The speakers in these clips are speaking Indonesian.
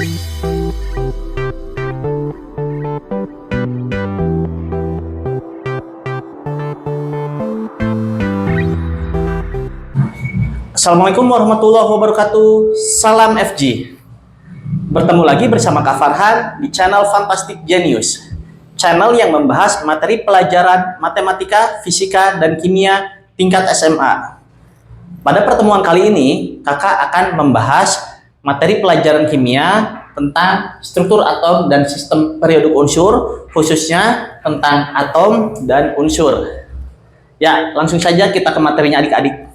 Assalamualaikum warahmatullahi wabarakatuh. Salam FG. Bertemu lagi bersama Kak Farhan di channel Fantastic Genius, channel yang membahas materi pelajaran matematika, fisika, dan kimia tingkat SMA. Pada pertemuan kali ini, kakak akan membahas materi pelajaran kimia tentang struktur atom dan sistem periode unsur, khususnya tentang atom dan unsur. Ya, langsung saja kita ke materinya adik-adik.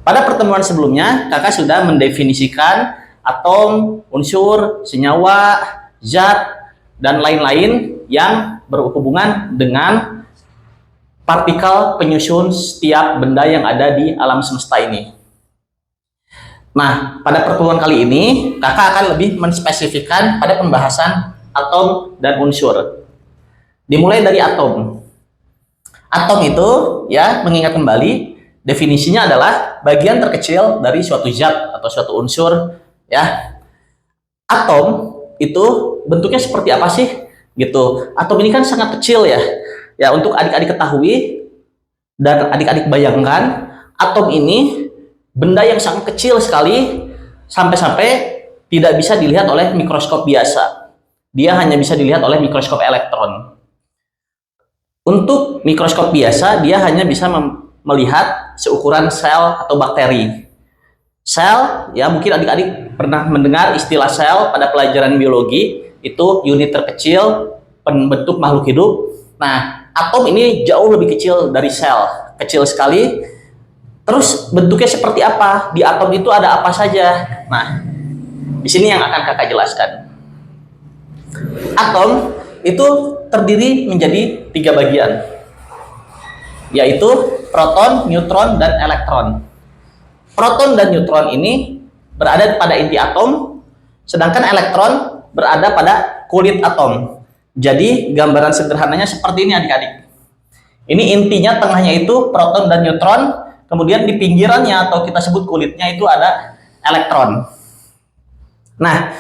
Pada pertemuan sebelumnya, kakak sudah mendefinisikan atom, unsur, senyawa, zat, dan lain-lain yang berhubungan dengan partikel penyusun setiap benda yang ada di alam semesta ini. Nah, pada pertemuan kali ini, kakak akan lebih menspesifikkan pada pembahasan atom dan unsur. Dimulai dari atom. Atom itu, ya, mengingat kembali, definisinya adalah bagian terkecil dari suatu zat atau suatu unsur, ya. Atom itu bentuknya seperti apa sih? Gitu. Atom ini kan sangat kecil ya. Ya, untuk adik-adik ketahui dan adik-adik bayangkan, atom ini benda yang sangat kecil sekali sampai-sampai tidak bisa dilihat oleh mikroskop biasa. Dia hanya bisa dilihat oleh mikroskop elektron. Untuk mikroskop biasa, dia hanya bisa melihat seukuran sel atau bakteri. Sel, ya mungkin adik-adik pernah mendengar istilah sel pada pelajaran biologi, itu unit terkecil pembentuk makhluk hidup. Nah, atom ini jauh lebih kecil dari sel, kecil sekali. Terus bentuknya seperti apa? Di atom itu ada apa saja? Nah, di sini yang akan kakak jelaskan. Atom itu terdiri menjadi 3 bagian, yaitu proton, neutron, dan elektron. Proton dan neutron ini berada pada inti atom, sedangkan elektron berada pada kulit atom. Jadi gambaran sederhananya seperti ini adik-adik. Ini intinya, tengahnya itu proton dan neutron, kemudian di pinggirannya atau kita sebut kulitnya itu ada elektron. Nah,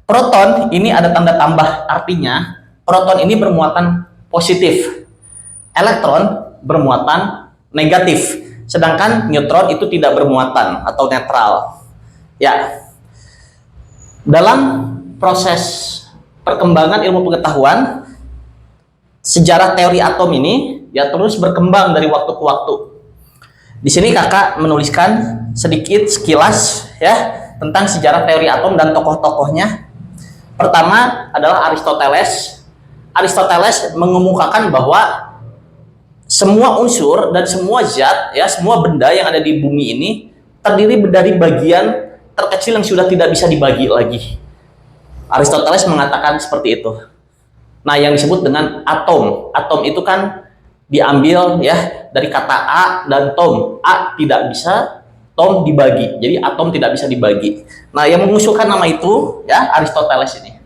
proton ini ada tanda tambah, artinya proton ini bermuatan positif, elektron bermuatan negatif, sedangkan neutron itu tidak bermuatan atau netral. Ya, dalam proses perkembangan ilmu pengetahuan, sejarah teori atom ini ya terus berkembang dari waktu ke waktu. Di sini kakak menuliskan sedikit sekilas ya tentang sejarah teori atom dan tokoh-tokohnya. Pertama adalah Aristoteles. Aristoteles mengemukakan bahwa semua unsur dan semua zat, ya semua benda yang ada di bumi ini terdiri dari bagian terkecil yang sudah tidak bisa dibagi lagi. Aristoteles mengatakan seperti itu. Nah, yang disebut dengan atom. Atom itu kan diambil ya dari kata a dan tom. A tidak bisa, tom dibagi. Jadi atom tidak bisa dibagi. Nah, yang mengusulkan nama itu ya Aristoteles ini.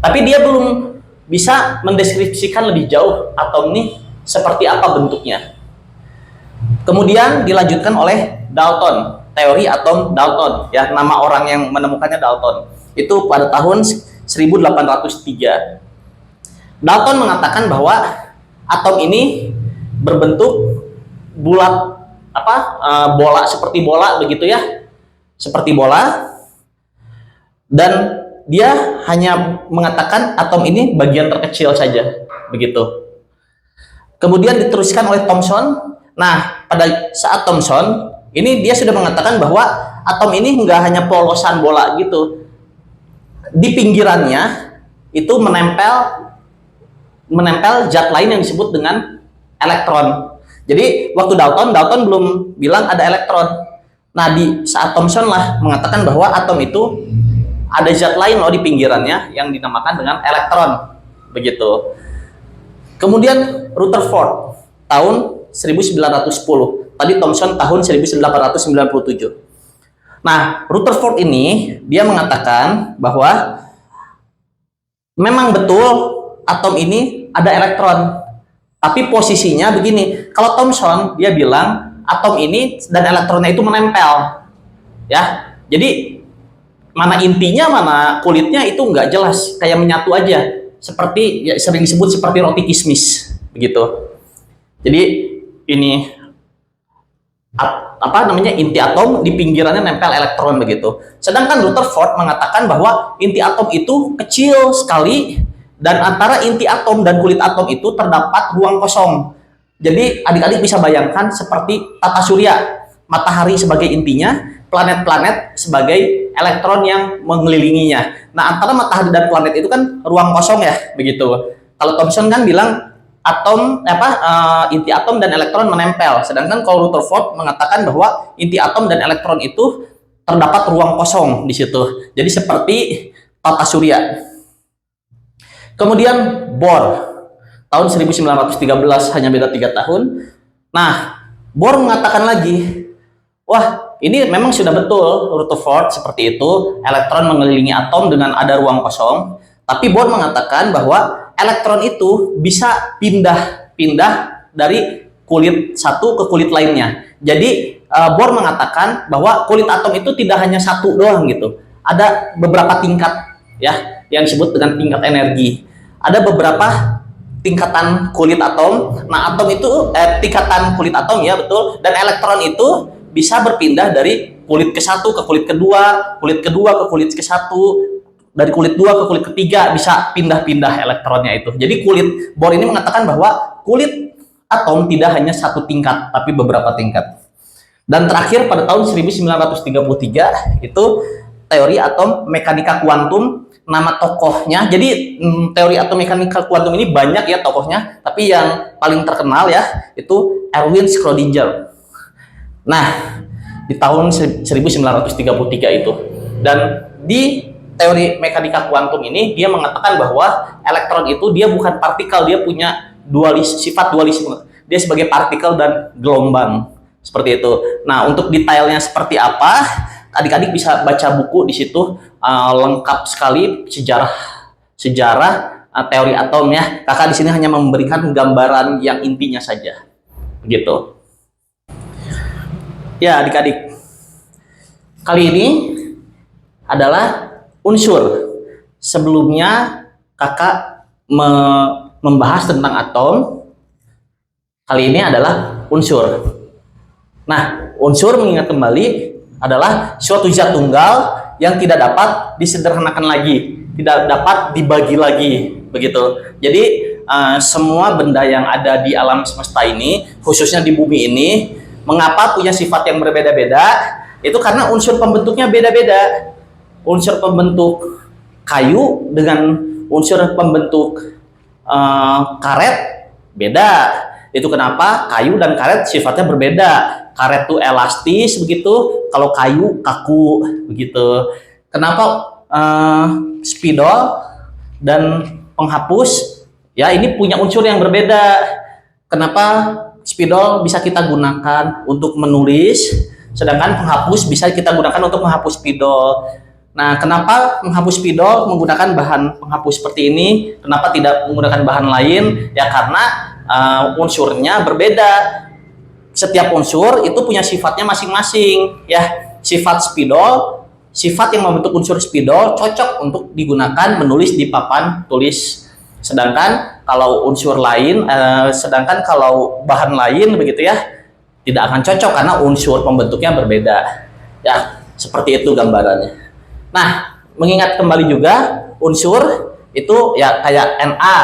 Tapi dia belum bisa mendeskripsikan lebih jauh atom ini seperti apa bentuknya. Kemudian dilanjutkan oleh Dalton, teori atom Dalton, ya nama orang yang menemukannya Dalton. Itu pada tahun 1803. Dalton mengatakan bahwa atom ini berbentuk bulat bola, seperti bola begitu ya. Seperti bola. Dan dia hanya mengatakan atom ini bagian terkecil saja, begitu. Kemudian diteruskan oleh Thomson. Nah, pada saat Thomson, ini dia sudah mengatakan bahwa atom ini enggak hanya polosan bola gitu. Di pinggirannya itu menempel zat lain yang disebut dengan elektron. Jadi waktu Dalton belum bilang ada elektron. Nah, di saat Thomson lah mengatakan bahwa atom itu ada zat lain loh di pinggirannya yang dinamakan dengan elektron, begitu. Kemudian Rutherford tahun 1910. Tadi Thomson tahun 1897. Nah, Rutherford ini dia mengatakan bahwa memang betul atom ini ada elektron. Tapi posisinya begini. Kalau Thomson dia bilang atom ini dan elektronnya itu menempel. Ya. Jadi mana intinya, mana kulitnya itu nggak jelas, kayak menyatu aja. Seperti ya, sering disebut seperti roti kismis, begitu. Jadi ini apa namanya, inti atom di pinggirannya nempel elektron begitu. Sedangkan Rutherford mengatakan bahwa inti atom itu kecil sekali dan antara inti atom dan kulit atom itu terdapat ruang kosong. Jadi adik-adik bisa bayangkan seperti tata surya, matahari sebagai intinya, planet-planet sebagai elektron yang mengelilinginya. Nah, antara matahari dan planet itu kan ruang kosong ya, begitu. Kalau Thomson kan bilang inti atom dan elektron menempel, sedangkan kalau Rutherford mengatakan bahwa inti atom dan elektron itu terdapat ruang kosong di situ. Jadi seperti tata surya. Kemudian Bohr tahun 1913, hanya beda 3 tahun. Nah, Bohr mengatakan lagi, wah, ini memang sudah betul Rutherford seperti itu, elektron mengelilingi atom dengan ada ruang kosong. Tapi Bohr mengatakan bahwa elektron itu bisa pindah-pindah dari kulit satu ke kulit lainnya. Jadi Bohr mengatakan bahwa kulit atom itu tidak hanya satu doang gitu. Ada beberapa tingkat ya yang disebut dengan tingkat energi. Ada beberapa tingkatan kulit atom. Nah, atom itu tingkatan kulit atom ya betul, dan elektron itu bisa berpindah dari kulit ke satu ke kulit kedua, kulit kedua ke kulit ke satu, dari kulit 2 ke kulit ketiga, bisa pindah-pindah elektronnya itu. Jadi Bohr ini mengatakan bahwa kulit atom tidak hanya satu tingkat, tapi beberapa tingkat. Dan terakhir pada tahun 1933 itu teori atom mekanika kuantum, nama tokohnya. Jadi teori atom mekanika kuantum ini banyak ya tokohnya, tapi yang paling terkenal ya itu Erwin Schrödinger. Nah, di tahun 1933 itu. Dan di teori mekanika kuantum ini dia mengatakan bahwa elektron itu dia bukan partikel, dia punya sifat dualisme. Dia sebagai partikel dan gelombang. Seperti itu. Nah, untuk detailnya seperti apa, adik-adik bisa baca buku di situ, lengkap sekali sejarah teori atom ya. Kakak di sini hanya memberikan gambaran yang intinya saja. Begitu. Ya, adik-adik. Kali ini adalah unsur. Sebelumnya kakak membahas tentang atom. Kali ini adalah unsur. Nah, unsur, mengingat kembali, adalah suatu zat tunggal yang tidak dapat disederhanakan lagi, tidak dapat dibagi lagi, begitu. Jadi semua benda yang ada di alam semesta ini, khususnya di bumi ini, mengapa punya sifat yang berbeda-beda? Itu karena unsur pembentuknya beda-beda. Unsur pembentuk kayu dengan unsur pembentuk karet beda. Itu kenapa kayu dan karet sifatnya berbeda. Karet tuh elastis begitu, kalau kayu kaku begitu. Kenapa spidol dan penghapus ya ini punya unsur yang berbeda. Kenapa spidol bisa kita gunakan untuk menulis, sedangkan penghapus bisa kita gunakan untuk menghapus spidol. Nah, kenapa menghapus spidol menggunakan bahan penghapus seperti ini? Kenapa tidak menggunakan bahan lain? Ya karena unsurnya berbeda. Setiap unsur itu punya sifatnya masing-masing. Ya, sifat spidol, sifat yang membentuk unsur spidol cocok untuk digunakan menulis di papan tulis. Sedangkan kalau unsur lain, kalau bahan lain begitu ya, tidak akan cocok karena unsur pembentuknya berbeda. Ya, seperti itu gambarannya. Nah, mengingat kembali juga unsur itu ya kayak Na.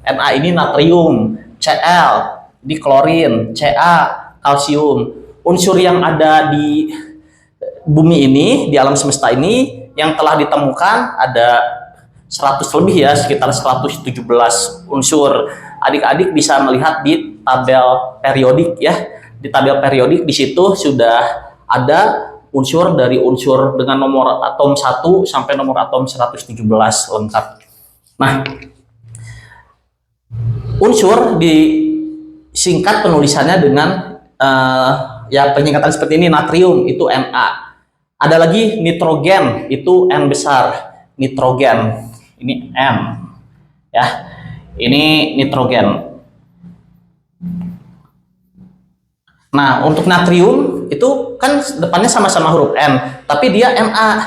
Na ini natrium, Cl ini klorin, Ca kalsium. Unsur yang ada di bumi ini, di alam semesta ini yang telah ditemukan ada 100 lebih ya, sekitar 117 unsur. Adik-adik bisa melihat di tabel periodik ya. Di tabel periodik di situ sudah ada unsur dari unsur dengan nomor atom 1 sampai nomor atom 117 lengkap. Nah, unsur disingkat penulisannya dengan ya penyingkatan seperti ini. Natrium itu Na. Ada lagi nitrogen itu N besar. Nitrogen ini N. Ya. Ini nitrogen. Nah, untuk natrium itu kan depannya sama-sama huruf N, tapi dia Na.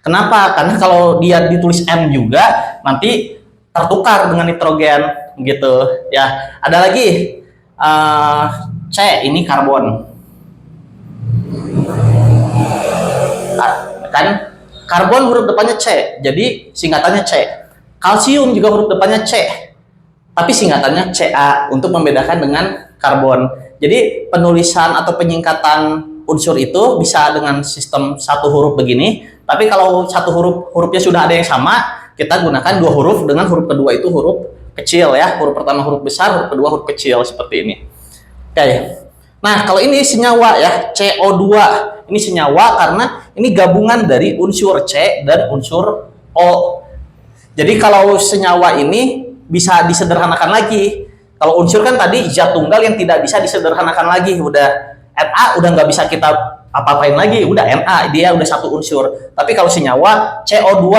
Kenapa? Karena kalau dia ditulis M juga nanti tertukar dengan nitrogen gitu ya. Ada lagi C, ini karbon. Kan karbon huruf depannya C, jadi singkatannya C. Kalsium juga huruf depannya C, tapi singkatannya Ca untuk membedakan dengan karbon. Jadi penulisan atau penyingkatan unsur itu bisa dengan sistem satu huruf begini, tapi kalau satu hurufnya sudah ada yang sama, kita gunakan dua huruf dengan huruf kedua itu huruf kecil ya. Huruf pertama huruf besar, huruf kedua huruf kecil seperti ini. Oke. Nah, kalau ini senyawa ya, CO2. Ini senyawa karena ini gabungan dari unsur C dan unsur O. Jadi kalau senyawa ini bisa disederhanakan lagi. Kalau unsur kan tadi zat tunggal yang tidak bisa disederhanakan lagi. Udah Na udah nggak bisa kita apa-apain lagi. Udah Na, dia udah satu unsur. Tapi kalau senyawa CO2,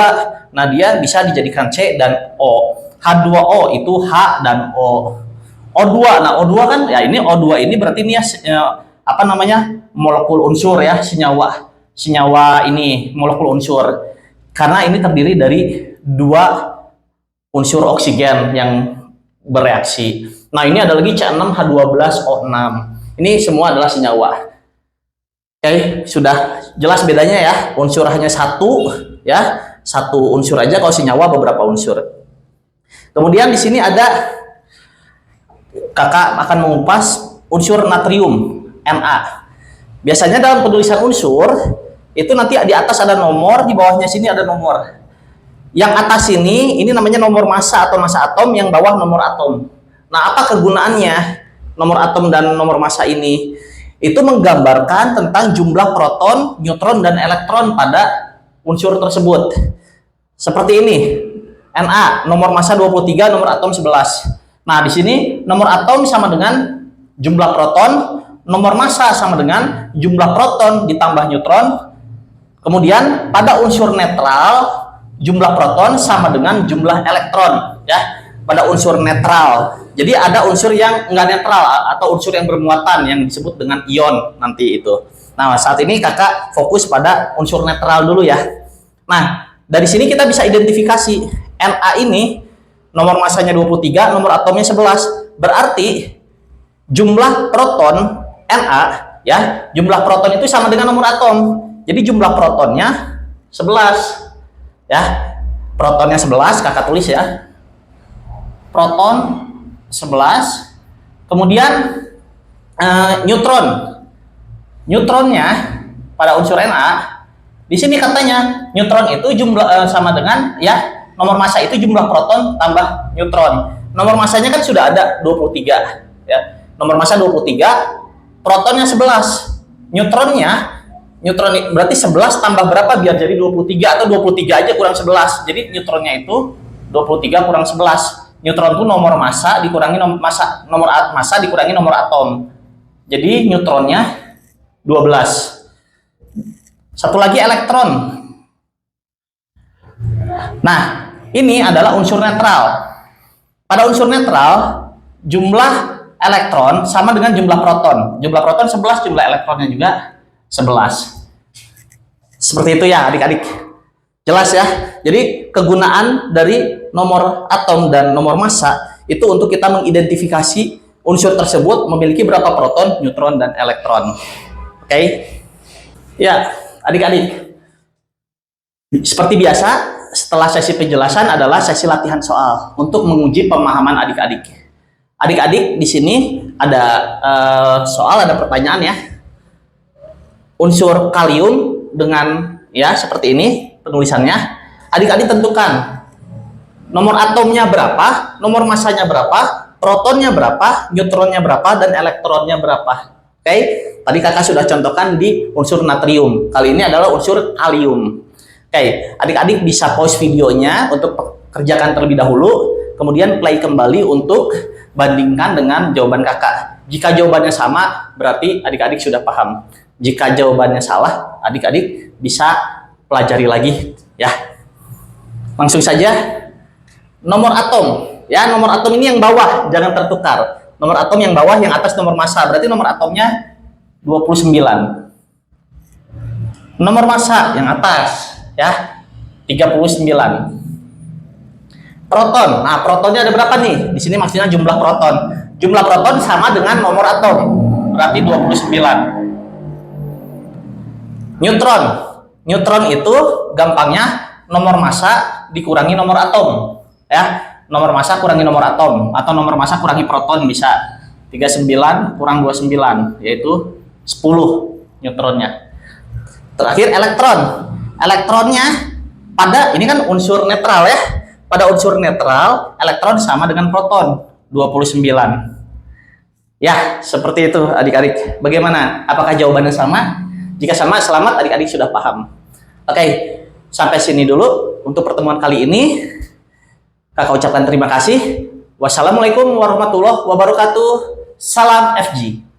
nah dia bisa dijadikan C dan O. H2O itu H dan O. O2, nah O2 kan ya ini O2 ini berarti ini ya apa namanya molekul unsur ya, senyawa ini molekul unsur karena ini terdiri dari dua unsur oksigen yang bereaksi. Nah ini ada lagi C6H12O6, ini semua adalah senyawa. Oke, sudah jelas bedanya ya, unsur hanya satu ya, satu unsur aja, kalau senyawa beberapa unsur. Kemudian di sini ada, kakak akan mengupas unsur natrium Na. Biasanya dalam penulisan unsur itu nanti di atas ada nomor, di bawahnya sini ada nomor. Yang atas ini namanya nomor massa atau massa atom, yang bawah nomor atom. Nah, apa kegunaannya nomor atom dan nomor massa ini? Itu menggambarkan tentang jumlah proton, neutron, dan elektron pada unsur tersebut. Seperti ini. Na, nomor massa 23, nomor atom 11. Nah, di sini nomor atom sama dengan jumlah proton, nomor massa sama dengan jumlah proton ditambah neutron. Kemudian pada unsur netral, jumlah proton sama dengan jumlah elektron ya. Pada unsur netral. Jadi ada unsur yang enggak netral atau unsur yang bermuatan yang disebut dengan ion nanti itu. Nah, saat ini kakak fokus pada unsur netral dulu ya. Nah, dari sini kita bisa identifikasi Na ini nomor massanya 23, nomor atomnya 11. Berarti jumlah proton Na ya, jumlah proton itu sama dengan nomor atom. Jadi jumlah protonnya 11 ya. Protonnya 11, kakak tulis ya. Proton 11. Kemudian neutronnya pada unsur Na. Di sini katanya neutron itu jumlah sama dengan ya, nomor massa itu jumlah proton tambah neutron. Nomor massanya kan sudah ada 23 ya. Nomor massa 23, protonnya 11. Neutron berarti 11 tambah berapa biar jadi 23, atau 23 aja kurang 11. Jadi neutronnya itu 23 kurang 11. Neutron itu nomor massa dikurangi nomor massa dikurangi nomor atom. Jadi neutronnya 12. Satu lagi elektron. Nah, ini adalah unsur netral. Pada unsur netral, jumlah elektron sama dengan jumlah proton. Jumlah proton 11, jumlah elektronnya juga 11. Seperti itu ya adik-adik. Jelas ya? Jadi kegunaan dari nomor atom dan nomor massa itu untuk kita mengidentifikasi unsur tersebut memiliki berapa proton, neutron, dan elektron. Oke? Ya, adik-adik. Seperti biasa, setelah sesi penjelasan adalah sesi latihan soal untuk menguji pemahaman adik-adik. Adik-adik di sini ada soal, ada pertanyaan ya. Unsur kalium dengan ya seperti ini penulisannya. Adik-adik tentukan nomor atomnya berapa, nomor massanya berapa, protonnya berapa, neutronnya berapa, dan elektronnya berapa. Oke, tadi kakak sudah contohkan di unsur natrium. Kali ini adalah unsur kalium. Oke, adik-adik bisa pause videonya untuk kerjakan terlebih dahulu, kemudian play kembali untuk bandingkan dengan jawaban kakak. Jika jawabannya sama, berarti adik-adik sudah paham. Jika jawabannya salah, adik-adik bisa pelajari lagi ya. Langsung saja, nomor atom. Ya, nomor atom ini yang bawah, jangan tertukar. Nomor atom yang bawah, yang atas nomor massa. Berarti nomor atomnya 29. Nomor massa yang atas ya. 39. Proton. Nah, protonnya ada berapa nih? Di sini maksudnya jumlah proton. Jumlah proton sama dengan nomor atom. Berarti 29. Neutron. Neutron itu gampangnya nomor massa dikurangi nomor atom, ya. Nomor massa kurangi nomor atom atau nomor massa kurangi proton bisa. 39 kurang 29 yaitu 10 neutronnya. Terakhir elektron. Elektronnya pada ini kan unsur netral ya. Pada unsur netral, elektron sama dengan proton, 29. Ya, seperti itu adik-adik. Bagaimana? Apakah jawabannya sama? Jika sama, selamat adik-adik sudah paham. Oke, sampai sini dulu untuk pertemuan kali ini. Kakak ucapkan terima kasih. Wassalamualaikum warahmatullahi wabarakatuh. Salam FG.